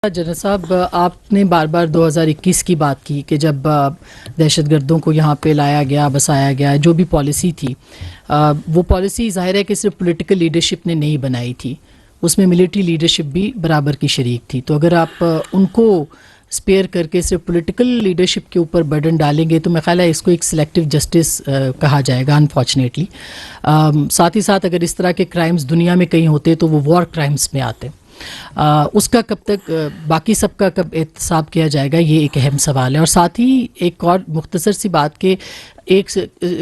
General साहब, आपने बार बार 2021 की बात की कि जब दहशतगर्दों को यहाँ पे लाया गया, बसाया गया, जो भी पॉलिसी थी, वो पॉलिसी ज़ाहिर है कि सिर्फ पॉलिटिकल लीडरशिप ने नहीं बनाई थी, उसमें मिलिट्री लीडरशिप भी बराबर की शरीक थी। तो अगर आप उनको स्पेयर करके सिर्फ पॉलिटिकल लीडरशिप के ऊपर बर्डन डालेंगे तो मेरा ख्याल है इसको एक सिलेक्टिव जस्टिस कहा जाएगा, अनफॉर्चुनेटली। साथ ही साथ अगर इस तरह के क्राइम्स दुनिया में कहीं होते तो वो वॉर क्राइम्स में आते। उसका कब तक बाकी सबका कब एहतसाब किया जाएगा, ये एक अहम सवाल है। और साथ ही एक और मुख्तसर सी बात कि एक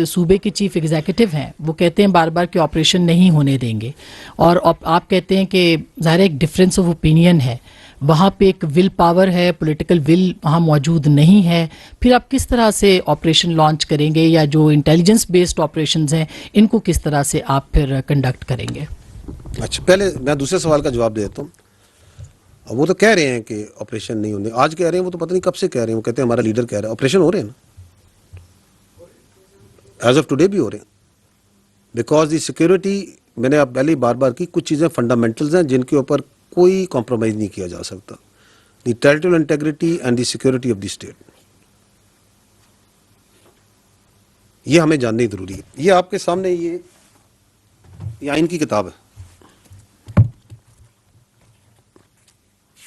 सूबे के चीफ एग्जीक्यूटिव हैं, वो कहते हैं बार बार कि ऑपरेशन नहीं होने देंगे, और आप कहते हैं कि ज़ाहिर एक डिफरेंस ऑफ ओपिनियन है, वहाँ पे एक विल पावर है, पॉलिटिकल विल वहाँ मौजूद नहीं है। फिर आप किस तरह से ऑपरेशन लॉन्च करेंगे, या जो इंटेलिजेंस बेस्ड ऑपरेशंस हैं इनको किस तरह से आप फिर कंडक्ट करेंगे? अच्छा, पहले मैं दूसरे सवाल का जवाब दे देता हूँ। वो तो कह रहे हैं कि ऑपरेशन नहीं होने, आज कह रहे हैं, वो तो पता नहीं कब से कह रहे हैं। वो कहते हैं हमारा लीडर कह रहा है, ऑपरेशन हो रहे हैं ना, एज ऑफ टुडे भी हो रहे हैं। बिकॉज दी सिक्योरिटी, मैंने आप पहले ही बार बार की, कुछ चीज़ें फंडामेंटल्स हैं जिनके ऊपर कोई कॉम्प्रोमाइज़ नहीं किया जा सकता। The territorial integrity and the security of the state, ये हमें जाननी जरूरी है। ये आपके सामने ये आइन की किताब है,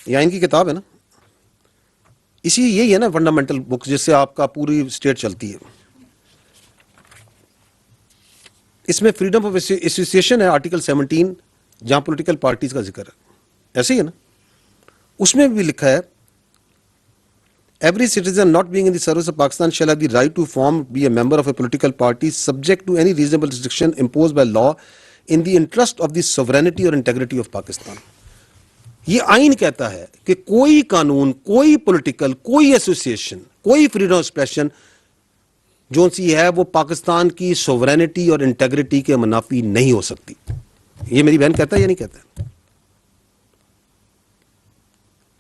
ये आइन की किताब है ना, इसी यही है ना फंडामेंटल बुक जिससे आपका पूरी स्टेट चलती है। इसमें फ्रीडम ऑफ एसोसिएशन है, आर्टिकल 17, जहां पॉलिटिकल पार्टीज का जिक्र है, ऐसे ही है ना। उसमें भी लिखा है, every citizen not being in the service of Pakistan shall have the right to form be a member of a political party subject to any reasonable restriction imposed by law in the interest of the sovereignty और integrity of Pakistan. ये आइन कहता है कि कोई कानून, कोई political, कोई एसोसिएशन, कोई फ्रीडम ऑफ एक्सप्रेशन जो सी है वो पाकिस्तान की सोवरेनिटी और इंटेग्रिटी के मुनाफी नहीं हो सकती। ये मेरी बहन कहता है या नहीं कहता?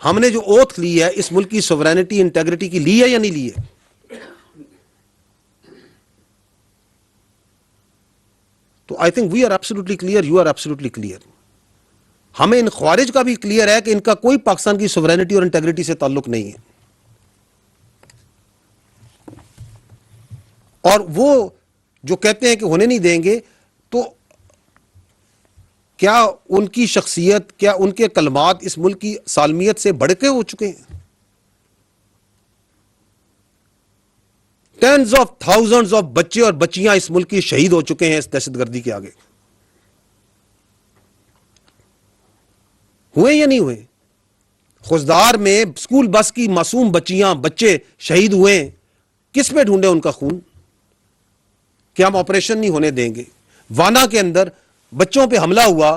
हमने जो ओथ ली है इस मुल्क की सोवरेनिटी इंटेग्रिटी की ली है या नहीं ली है? तो I think we are absolutely clear, you are absolutely clear. हमें इन ख्वारिज का भी क्लियर है कि इनका कोई पाकिस्तान की सोवरेनिटी और इंटेग्रिटी से ताल्लुक नहीं है। और वो जो कहते हैं कि होने नहीं देंगे, तो क्या उनकी शख्सियत, क्या उनके कलमात इस मुल्क की सालमियत से बढ़ के हो चुके हैं? टेंस ऑफ थाउजेंड्स ऑफ बच्चे और बच्चियां इस मुल्क की शहीद हो चुके हैं इस दहशतगर्दी के आगे। हुए या नहीं हुए? खुजदार में स्कूल बस की मासूम बच्चियां, बच्चे शहीद हुए, किस पे ढूंढे उनका खून? कि हम ऑपरेशन नहीं होने देंगे। वाना के अंदर बच्चों पे हमला हुआ,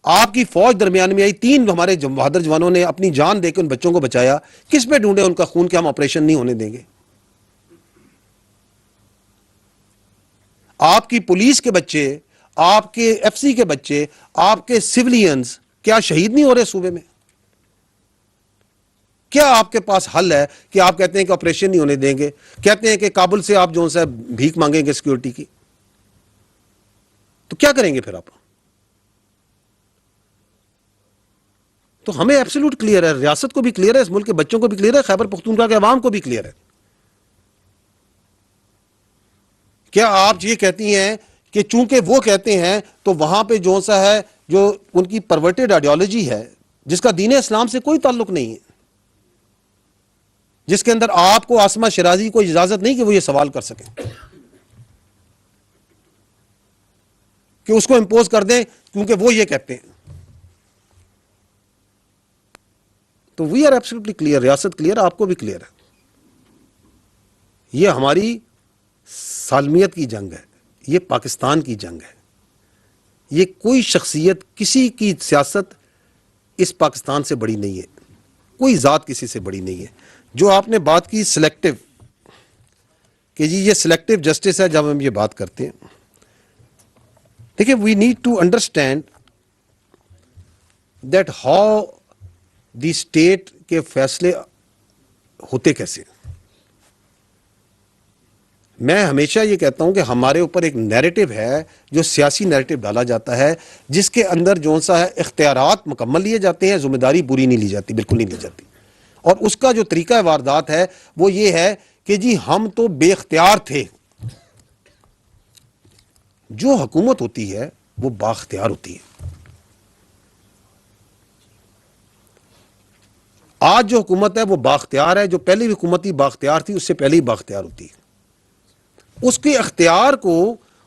आपकी फौज दरमियान में आई, 3 हमारे बहादुर जवानों ने अपनी जान देकर उन बच्चों को बचाया। किस पे ढूंढे उनका खून कि हम ऑपरेशन नहीं होने देंगे? आपकी पुलिस के बच्चे, आपके एफसी के बच्चे, आपके सिविलियंस क्या शहीद नहीं हो रहे सूबे में? क्या आपके पास हल है कि आप कहते हैं कि ऑपरेशन नहीं होने देंगे, कहते हैं कि काबुल से आप जो सा भीख मांगेंगे सिक्योरिटी की? तो क्या करेंगे फिर आप? तो हमें एब्सोल्यूट क्लियर है, रियासत को भी क्लियर है, इस मुल्क के बच्चों को भी क्लियर है, खैबर पख्तूनख्वा के अवाम को भी क्लियर है। क्या आप ये कहती हैं कि चूंकि वो कहते हैं तो वहां पे जो सा है, जो उनकी परवर्टेड आइडियोलॉजी है जिसका दीन इस्लाम से कोई ताल्लुक नहीं है, जिसके अंदर आपको आसमा शिराजी को इजाजत नहीं कि वो ये सवाल कर सकें, कि उसको इंपोज कर दें क्योंकि वो ये कहते हैं। तो वी आर एब्सोल्युटली क्लियर, रियासत क्लियर है, आपको भी क्लियर है। ये हमारी सालमियत की जंग है, ये पाकिस्तान की जंग है। ये कोई शख्सियत, किसी की सियासत इस पाकिस्तान से बड़ी नहीं है, कोई जात किसी से बड़ी नहीं है। जो आपने बात की सिलेक्टिव, कि जी ये सिलेक्टिव जस्टिस है, जब हम ये बात करते हैं, देखिए we need to understand that how the state के फैसले होते कैसे। मैं हमेशा ये कहता हूं कि हमारे ऊपर एक नैरेटिव है जो सियासी नैरेटिव डाला जाता है, जिसके अंदर जो सा है इख्तियारात मुकम्मल लिए जाते हैं, जिम्मेदारी पूरी नहीं ली जाती, बिल्कुल नहीं ली जाती। और उसका जो तरीका वारदात है वो ये है कि जी हम तो बेख्तियार थे। जो हुकूमत होती है वो बाख्तियार होती है। आज जो हुकूमत है वो बाख्तियार है, जो पहले भी हुकूमत ही बाख्तियार थी, उससे पहले ही बाख्तियार होती है। उसके अख्तियार को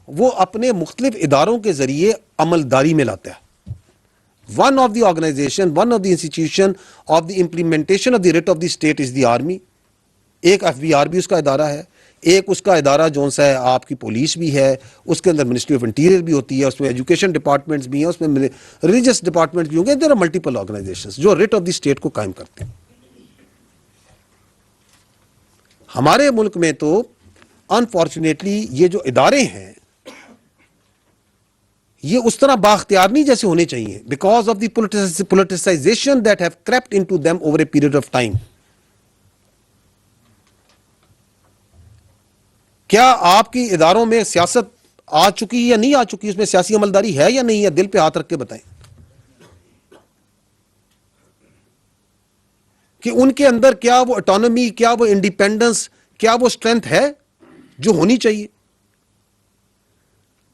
वो अपने मुख्तलिफ इदारों के जरिए अमलदारी में लाता है। One of the organization, one of the institution of the implementation of the writ of the state is the army. एक FBR भी उसका इदारा है, एक उसका इदारा जो सा है आपकी पुलिस भी है, उसके अंदर मिनिस्ट्री ऑफ इंटीरियर भी होती है, उसमें एजुकेशन डिपार्टमेंट्स भी हैं, उसमें रिलीजियस डिपार्टमेंट्स भी होंगे। देयर आर मल्टीपल ऑर्गेनाइजेशंस जो रिट ऑफ द स्टेट को कायम करते हैं। हमारे मुल्क में तो अनफॉर्चुनेटली ये जो इदारे हैं ये उस तरह बाख्तियार नहीं जैसे होने चाहिए, because of the politicisation that have crept into them over a period of time. क्या आपकी इदारों में सियासत आ चुकी है या नहीं आ चुकी, उसमें सियासी अमलदारी है या नहीं है? दिल पे हाथ रख के बताएं कि उनके अंदर क्या वो ऑटोनॉमी, क्या वो इंडिपेंडेंस, क्या वो स्ट्रेंथ है जो होनी चाहिए।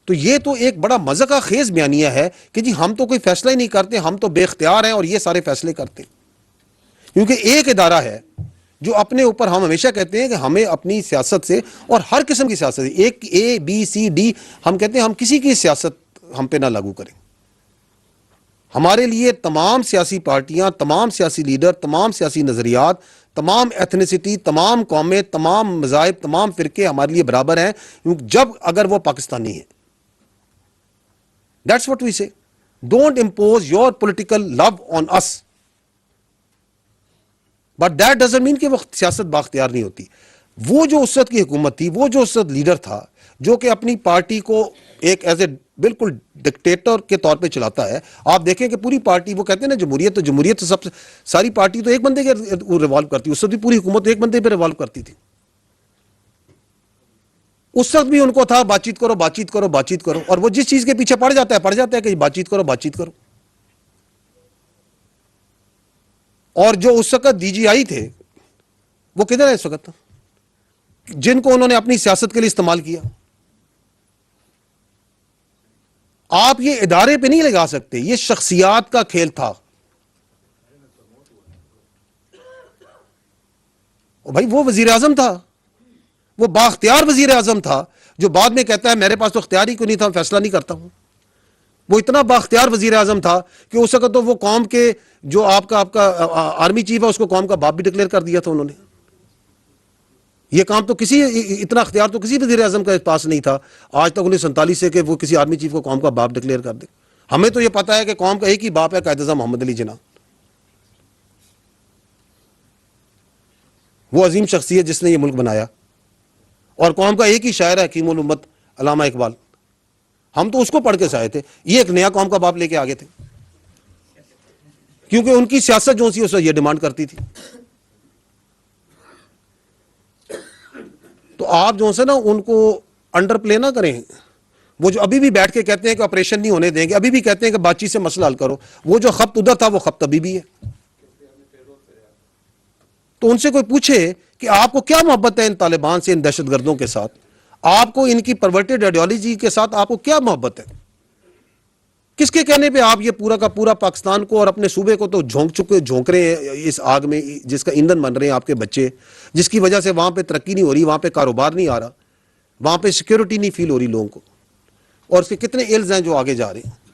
तो ये तो एक बड़ा मज़ा खेज बयानिया है कि जी हम तो कोई फैसला ही नहीं करते, हम तो बेख्तियार हैं और ये सारे फैसले करते हैं। क्योंकि एक इदारा है जो अपने ऊपर, हम हमेशा कहते हैं कि हमें अपनी सियासत से, और हर किस्म की सियासत, एक ABCD, हम कहते हैं हम किसी की सियासत हम पे ना लागू करें। हमारे लिए तमाम सियासी पार्टियां, तमाम सियासी लीडर, तमाम सियासी नजरियात, तमाम एथनिसिटी, तमाम कौमें, तमाम मज़ाहिब, तमाम फिरके हमारे लिए बराबर हैं जब अगर वो पाकिस्तानी है। दैट्स व्हाट वी से। Don't impose your political love on us, but that doesn't mean कि वो सियासत बाख्तियार नहीं होती। वो जो उस वक्त की हुकूमत थी, वो जो उस वक्त लीडर था जो कि अपनी पार्टी को एक एज ए बिल्कुल डिक्टेटर के तौर पे चलाता है। आप देखें कि पूरी पार्टी, वो कहते हैं ना जमहूरियत तो सबसे, सारी पार्टी तो एक बंदे के रिवॉल्व करती, उस वक्त भी पूरी हुकूमत एक बंदे पे रिवॉल्व करती थी। उस वक्त भी उनको था बातचीत करो, बातचीत करो, बातचीत करो, और वो जिस चीज के पीछे पड़ जाता है कि बातचीत करो, बातचीत करो। और जो उस वक्त DGI थे वो किधर है इस वक्त, जिनको उन्होंने अपनी सियासत के लिए इस्तेमाल किया। आप ये इदारे पे नहीं लगा सकते, ये शख्सियात का खेल था। और भाई वो वजीर आजम था, वो बाख्तियार वजीर आजम था, जो बाद में कहता है मेरे पास तो इख्तियार ही कोई नहीं था, फैसला नहीं करता हूं। वो इतना बाख्तियार वजीर आजम था कि उस वक्त तो वो कौम के जो आपका आर्मी चीफ है उसको कौम का बाप भी डिक्लेयर कर दिया था उन्होंने। ये काम तो किसी, इतना अख्तियार तो किसी वजीर आजम के पास नहीं था आज तक 1947 से कि वो किसी आर्मी चीफ को कौम का बाप डिक्लेयर कर दे। हमें तो ये पता है कि कौम का एक ही बाप है, कायद-ए-आज़म मोहम्मद अली जिन्ना। वो अजीम शख्सियत जिसने ये मुल्क बनाया, और कौम का एक ही शायर है हकीमुल उम्मत अल्लामा इकबाल। हम तो उसको पढ़ के से आए थे, ये एक नया कौम का बाप लेके आगे थे, क्योंकि उनकी सियासत जो सी उससे ये डिमांड करती थी। तो आप जो से ना उनको अंडर प्ले ना करें। वो जो अभी भी बैठ के कहते हैं कि ऑपरेशन नहीं होने देंगे, अभी भी कहते हैं कि बातचीत से मसला हल करो, वो जो खप्त उधर था वो खप्त अभी भी है। तो उनसे कोई पूछे कि आपको क्या मोहब्बत है इन तालिबान से, इन दहशतगर्दों के साथ, आपको इनकी परवर्टेड आइडियोलॉजी के साथ आपको क्या मोहब्बत है? किसके कहने पे आप ये पूरा का पूरा पाकिस्तान को और अपने सूबे को तो झोंक रहे हैं इस आग में, जिसका ईंधन बन रहे हैं आपके बच्चे, जिसकी वजह से वहां पे तरक्की नहीं हो रही, वहां पे कारोबार नहीं आ रहा, वहां पे सिक्योरिटी नहीं फील हो रही लोगों को, और उसके कितने इल्ज हैं जो आगे जा रहे हैं।